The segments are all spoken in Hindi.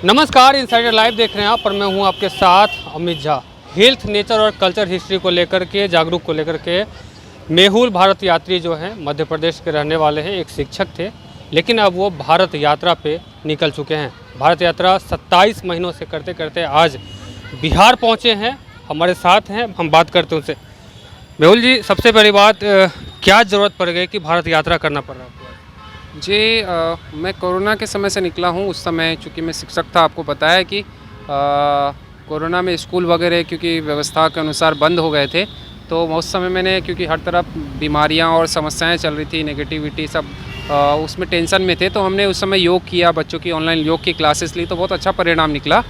नमस्कार, इनसाइडर लाइव देख रहे हैं आप और मैं हूं आपके साथ अमित झा। हेल्थ, नेचर और कल्चर हिस्ट्री को लेकर के जागरूक को लेकर के मेहुल भारत यात्री जो हैं मध्य प्रदेश के रहने वाले हैं, एक शिक्षक थे, लेकिन अब वो भारत यात्रा पे निकल चुके हैं। भारत यात्रा 27 महीनों से करते करते आज बिहार पहुँचे हैं, हमारे साथ हैं, हम बात करते हैं उनसे। मेहुल जी, सबसे पहली बात, क्या ज़रूरत पड़ गई कि भारत यात्रा करना पड़ रहा है? जी मैं कोरोना के समय से निकला हूँ। उस समय चूँकि मैं शिक्षक था, आपको पता है कि कोरोना में स्कूल वगैरह क्योंकि व्यवस्था के अनुसार बंद हो गए थे, तो उस समय मैंने क्योंकि हर तरफ बीमारियाँ और समस्याएं चल रही थी, नेगेटिविटी सब उसमें टेंशन में थे, तो हमने उस समय योग किया, बच्चों की ऑनलाइन योग की क्लासेस ली, तो बहुत अच्छा परिणाम निकला।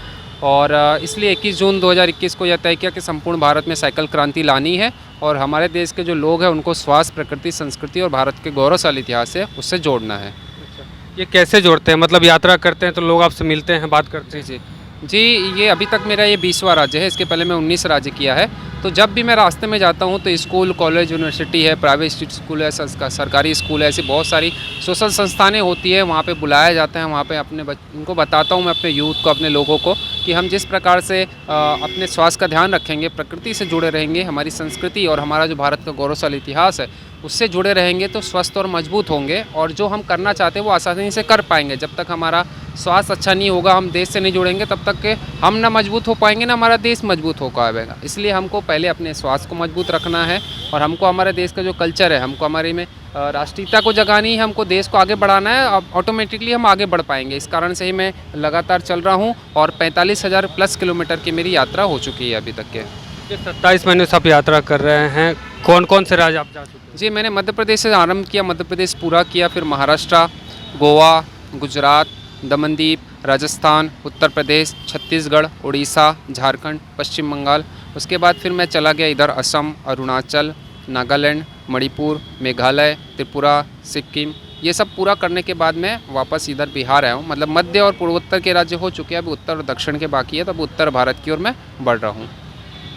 और इसलिए 21 जून 2021 को यह तय किया कि संपूर्ण भारत में साइकिल क्रांति लानी है और हमारे देश के जो लोग हैं उनको स्वास्थ्य, प्रकृति, संस्कृति और भारत के गौरवशाली इतिहास है उससे जोड़ना है। अच्छा, ये कैसे जोड़ते हैं? मतलब यात्रा करते हैं तो लोग आपसे मिलते हैं, बात करते हैं? जी जी, ये अभी तक मेरा ये 20वां राज्य है। इसके पहले मैं 19 राज्य किया है। तो जब भी मैं रास्ते में जाता हूँ तो स्कूल, कॉलेज, यूनिवर्सिटी है, प्राइवेट स्कूल है, सरकारी स्कूल है, ऐसी बहुत सारी सोशल संस्थानें होती है, वहाँ पे बुलाया जाता है। वहाँ पे उनको बताता हूँ मैं, अपने यूथ को, अपने लोगों को, कि हम जिस प्रकार से अपने स्वास्थ्य का ध्यान रखेंगे, प्रकृति से जुड़े रहेंगे, हमारी संस्कृति और हमारा जो भारत का गौरवशाली इतिहास है उससे जुड़े रहेंगे तो स्वस्थ और मजबूत होंगे और जो हम करना चाहते हैं वो आसानी से कर पाएंगे। जब तक हमारा स्वास्थ्य अच्छा नहीं होगा, हम देश से नहीं जुड़ेंगे, तब तक के हम ना मजबूत हो पाएंगे, ना हमारा देश मजबूत हो पाएगा। इसलिए हमको पहले अपने स्वास्थ्य को मजबूत रखना है और हमको हमारे देश का जो कल्चर है, हमको हमारे में राष्ट्रीयता को जगानी है, हमको देश को आगे बढ़ाना है। अब ऑटोमेटिकली हम आगे बढ़ पाएंगे। इस कारण से ही मैं लगातार चल रहा हूँ और 45,000 प्लस किलोमीटर की मेरी यात्रा हो चुकी है अभी तक के। 27 महीने से आप यात्रा कर रहे हैं, कौन कौन से राज्य आप जा चुके हैं? जी, मैंने मध्य प्रदेश से आरंभ किया, मध्य प्रदेश पूरा किया, फिर महाराष्ट्र, गोवा, गुजरात, दमनदीप, राजस्थान, उत्तर प्रदेश, छत्तीसगढ़, उड़ीसा, झारखंड, पश्चिम बंगाल। उसके बाद फिर मैं चला गया इधर असम, अरुणाचल, नागालैंड, मणिपुर, मेघालय, त्रिपुरा, सिक्किम। ये सब पूरा करने के बाद मैं वापस इधर बिहार आया हूँ। मतलब मध्य और पूर्वोत्तर के राज्य हो चुके हैं, अभी उत्तर और दक्षिण के बाकी है, तब उत्तर भारत की ओर मैं बढ़ रहा हूँ।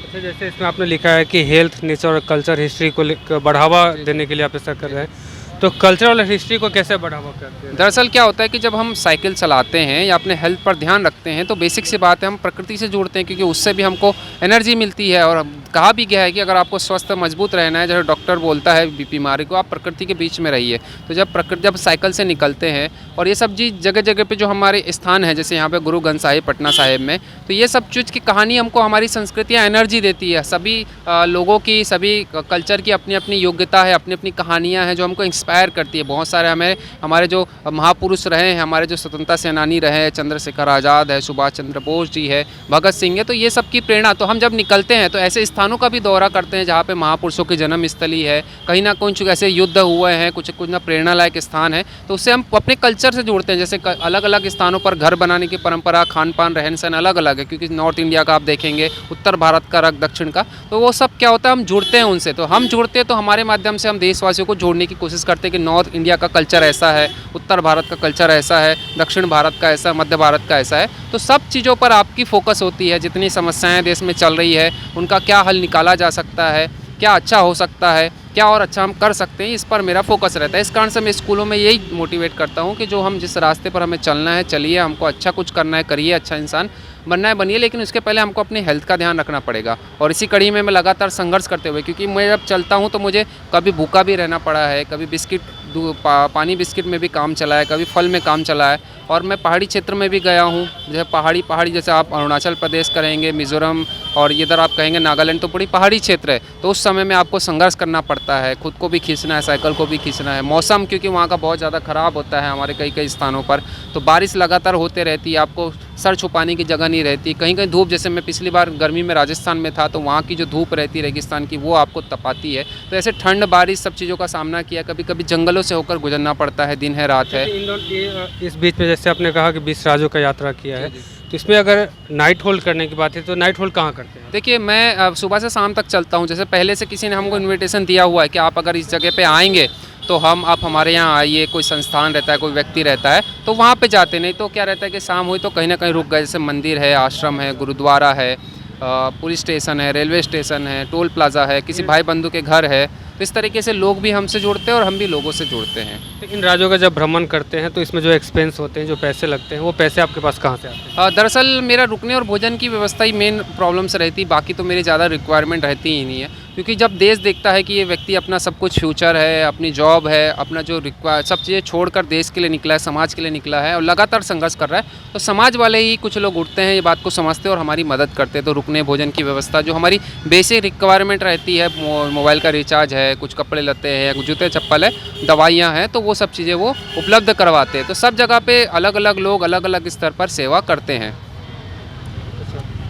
अच्छा, जैसे इसमें आपने लिखा है कि हेल्थ, नेचर और कल्चर हिस्ट्री को बढ़ावा देने के लिए आप ऐसा कर रहे हैं, तो कल्चर और हिस्ट्री को कैसे बढ़ावा करते हैं? दरअसल क्या होता है कि जब हम साइकिल चलाते हैं या अपने हेल्थ पर ध्यान रखते हैं तो बेसिक सी बात है, हम प्रकृति से जुड़ते हैं, क्योंकि उससे भी हमको एनर्जी मिलती है। और कहा भी गया है कि अगर आपको स्वस्थ मजबूत रहना है, जैसे डॉक्टर बोलता है बीमारी को, आप प्रकृति के बीच में रहिए। तो जब साइकिल से निकलते हैं और ये सब चीज़ जगह जगह पे जो हमारे स्थान है, जैसे यहाँ पे गुरु ग्रंथ साहिब पटना साहिब में, तो ये सब चीज़ की कहानी हमको हमारी संस्कृतियाँ एनर्जी देती है। सभी लोगों की, सभी कल्चर की अपनी अपनी योग्यता है, अपनी अपनी कहानियाँ हैं जो हमको इंस्पायर करती है। बहुत सारे हमारे जो महापुरुष रहे हैं, हमारे जो स्वतंत्रता सेनानी रहे हैं, चंद्रशेखर आज़ाद है, सुभाष चंद्र बोस जी है, भगत सिंह है, तो ये सब की प्रेरणा। तो हम जब निकलते हैं तो ऐसे स्थानों का भी दौरा करते हैं जहाँ पे महापुरुषों की जन्म स्थली है, कहीं ना कुछ ऐसे युद्ध हुए हैं, कुछ ना प्रेरणा लायक स्थान है, तो उससे हम अपने कल्चर से जुड़ते हैं। जैसे अलग अलग स्थानों पर घर बनाने की परंपरा, खान पान, रहन सहन अलग अलग है, क्योंकि नॉर्थ इंडिया का आप देखेंगे, उत्तर भारत का रख, दक्षिण का, तो वो सब क्या होता है, हम जुड़ते हैं उनसे। तो हम जुड़ते हैं तो हमारे माध्यम से हम देशवासियों को जोड़ने की कोशिश करते हैं कि नॉर्थ इंडिया का कल्चर ऐसा है, उत्तर भारत का कल्चर ऐसा है, दक्षिण भारत का ऐसा, मध्य भारत का ऐसा है। तो सब चीज़ों पर आपकी फोकस होती है, जितनी समस्याएं देश में चल रही है उनका क्या हल निकाला जा सकता है, क्या अच्छा हो सकता है, क्या और अच्छा हम कर सकते हैं, इस पर मेरा फोकस रहता है। इस कारण से मैं स्कूलों में यही मोटिवेट करता हूँ कि जो हम जिस रास्ते पर हमें चलना है चलिए, हमको अच्छा कुछ करना है करिए, अच्छा इंसान बनना है बनिए, लेकिन उसके पहले हमको अपनी हेल्थ का ध्यान रखना पड़ेगा। और इसी कड़ी में मैं लगातार संघर्ष करते हुए, क्योंकि मैं जब चलता हूँ तो मुझे कभी भूखा भी रहना पड़ा है, कभी पानी बिस्किट में भी काम चला है, कभी फल में काम चला है। और मैं पहाड़ी क्षेत्र में भी गया हूँ, जैसे पहाड़ी जैसे आप अरुणाचल प्रदेश करेंगे, मिज़ोरम, और इधर आप कहेंगे नागालैंड, तो बड़ी पहाड़ी क्षेत्र है। तो उस समय में आपको संघर्ष करना पड़ता है, खुद को भी खींचना है, साइकिल को भी खींचना है। मौसम क्योंकि वहाँ का बहुत ज़्यादा ख़राब होता है हमारे कई स्थानों पर, तो बारिश लगातार होते रहती है, आपको सर छुपाने की जगह नहीं रहती। कहीं कहीं धूप, जैसे मैं पिछली बार गर्मी में राजस्थान में था, तो वहाँ की जो धूप रहती है रेगिस्तान की, वो आपको तपाती है। तो ऐसे ठंड, बारिश, सब चीज़ों का सामना किया। कभी कभी जंगलों से होकर गुजरना पड़ता है, दिन है रात है। इस बीच में जैसे आपने कहा कि 20 राज्यों का यात्रा किया है, तो इसमें अगर नाइट होल्ड करने की बात है तो नाइट होल्ड कहाँ करते हैं? देखिए, मैं सुबह से शाम तक चलता हूँ। जैसे पहले से किसी ने हमको इन्विटेशन दिया हुआ है कि आप अगर इस जगह पे आएंगे तो आप हमारे यहाँ आइए, कोई संस्थान रहता है, कोई व्यक्ति रहता है, तो वहाँ पे जाते। नहीं तो क्या रहता है कि शाम हुई तो कहीं ना कहीं रुक गए, जैसे मंदिर है, आश्रम है, गुरुद्वारा है, पुलिस स्टेशन है, रेलवे स्टेशन है, टोल प्लाज़ा है, किसी भाई बंधु के घर है, तो इस तरीके से लोग भी हमसे जुड़ते हैं और हम भी लोगों से जुड़ते हैं। तो इन राज्यों का जब भ्रमण करते हैं तो इसमें जो एक्सपेंस होते हैं, जो पैसे लगते हैं, वो पैसे आपके पास कहाँ से आते हैं? दरअसल मेरा रुकने और भोजन की व्यवस्था ही मेन प्रॉब्लम्स रहती, बाकी तो मेरी ज़्यादा रिक्वायरमेंट रहती ही नहीं है, क्योंकि जब देश देखता है कि ये व्यक्ति अपना सब कुछ फ्यूचर है, अपनी जॉब है, अपना जो सब चीज़ें छोड़कर देश के लिए निकला है, समाज के लिए निकला है और लगातार संघर्ष कर रहा है, तो समाज वाले ही कुछ लोग उठते हैं, ये बात को समझते हैं और हमारी मदद करते हैं। तो रुकने भोजन की व्यवस्था, जो हमारी बेसिक रिक्वायरमेंट रहती है, मोबाइल का रिचार्ज है, कुछ कपड़े लत्ते हैं, कुछ जूते चप्पल है, दवाइयाँ हैं, तो वो सब चीज़ें वो उपलब्ध करवाते हैं। तो सब जगह पे अलग अलग लोग अलग अलग स्तर पर सेवा करते हैं।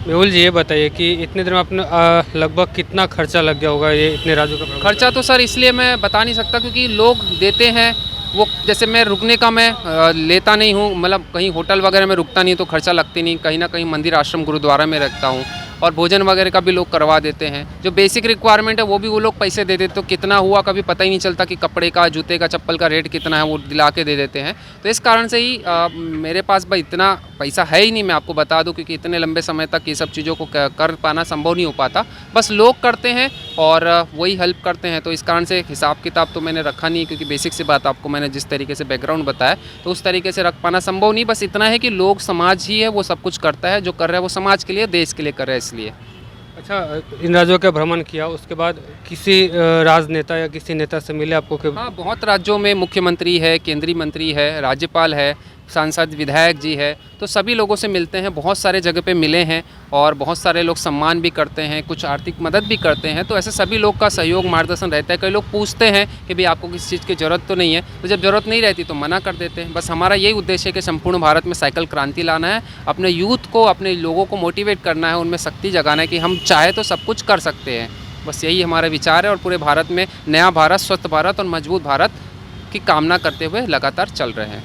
मेहुल जी, ये बताइए कि इतने दिन में अपने लगभग कितना खर्चा लग गया होगा ये इतने राज्यों का भ्रमण खर्चा तो सर इसलिए मैं बता नहीं सकता क्योंकि लोग देते हैं वो, जैसे मैं रुकने का मैं लेता नहीं हूँ, मतलब कहीं होटल वगैरह में रुकता नहीं तो खर्चा लगती नहीं, कहीं ना कहीं मंदिर आश्रम गुरुद्वारा में रखता हूँ और भोजन वगैरह का भी लोग करवा देते हैं। जो बेसिक रिक्वायरमेंट है वो भी वो लोग पैसे दे देते, तो कितना हुआ कभी पता ही नहीं चलता कि कपड़े का, जूते का, चप्पल का रेट कितना है, वो दिला के दे देते हैं। तो इस कारण से ही मेरे पास भाई इतना पैसा है ही नहीं, मैं आपको बता दूं, क्योंकि इतने लंबे समय तक ये सब चीज़ों को कर पाना संभव नहीं हो पाता। बस लोग करते हैं और वही हेल्प करते हैं, तो इस कारण से हिसाब किताब तो मैंने रखा नहीं, क्योंकि बेसिक सी बात आपको मैंने जिस तरीके से बैकग्राउंड बताया तो उस तरीके से रख पाना संभव नहीं। बस इतना है कि लोग, समाज ही है वो सब कुछ करता है, जो कर रहा है वो समाज के लिए, देश के लिए कर रहा है इसलिए। अच्छा, इन राज्यों का भ्रमण किया, उसके बाद किसी राजनेता या किसी नेता से मिले आपको कि? हाँ, बहुत राज्यों में मुख्यमंत्री है, केंद्रीय मंत्री है, राज्यपाल है, सांसद विधायक जी है, तो सभी लोगों से मिलते हैं, बहुत सारे जगह पे मिले हैं और बहुत सारे लोग सम्मान भी करते हैं, कुछ आर्थिक मदद भी करते हैं। तो ऐसे सभी लोग का सहयोग मार्गदर्शन रहता है। कई लोग पूछते हैं कि भाई आपको किसी चीज़ की ज़रूरत तो नहीं है, तो जब ज़रूरत नहीं रहती तो मना कर देते हैं। बस हमारा यही उद्देश्य है कि संपूर्ण भारत में साइकिल क्रांति लाना है, अपने यूथ को, अपने लोगों को मोटिवेट करना है, उनमें शक्ति जगाना है कि हम चाहे तो सब कुछ कर सकते हैं। बस यही हमारा विचार है और पूरे भारत में नया भारत, स्वस्थ भारत और मजबूत भारत की कामना करते हुए लगातार चल रहे हैं।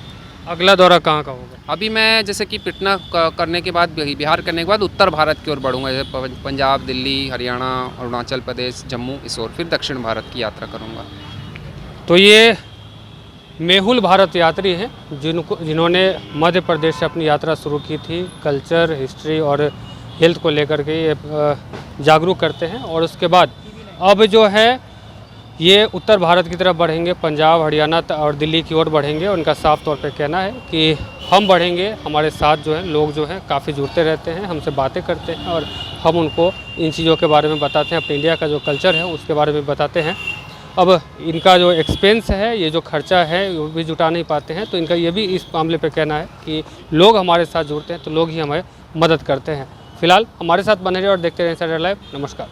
अगला दौरा कहाँ का होगा? अभी मैं जैसे कि पटना करने के बाद, बिहार करने के बाद उत्तर भारत की ओर बढ़ूंगा, जैसे पंजाब, दिल्ली, हरियाणा, अरुणाचल प्रदेश, जम्मू, इस ओर, फिर दक्षिण भारत की यात्रा करूंगा। तो ये मेहुल भारत यात्री हैं जिन्होंने मध्य प्रदेश से अपनी यात्रा शुरू की थी। कल्चर, हिस्ट्री और हेल्थ को लेकर के ये जागरूक करते हैं और उसके बाद अब जो है ये उत्तर भारत की तरफ बढ़ेंगे, पंजाब, हरियाणा और दिल्ली की ओर बढ़ेंगे। उनका साफ तौर पे कहना है कि हम बढ़ेंगे, हमारे साथ जो है लोग जो हैं काफ़ी जुड़ते रहते हैं, हमसे बातें करते हैं और हम उनको इन चीज़ों के बारे में बताते हैं, अपने इंडिया का जो कल्चर है उसके बारे में बताते हैं। अब इनका जो एक्सपेंस है, ये जो खर्चा है वो भी जुटा नहीं पाते हैं, तो इनका ये भी इस मामले पे कहना है कि लोग हमारे साथ जुड़ते हैं तो लोग ही हमें मदद करते हैं। फिलहाल हमारे साथ बने रहे और देखते रहें इंसाइडर लाइव। नमस्कार।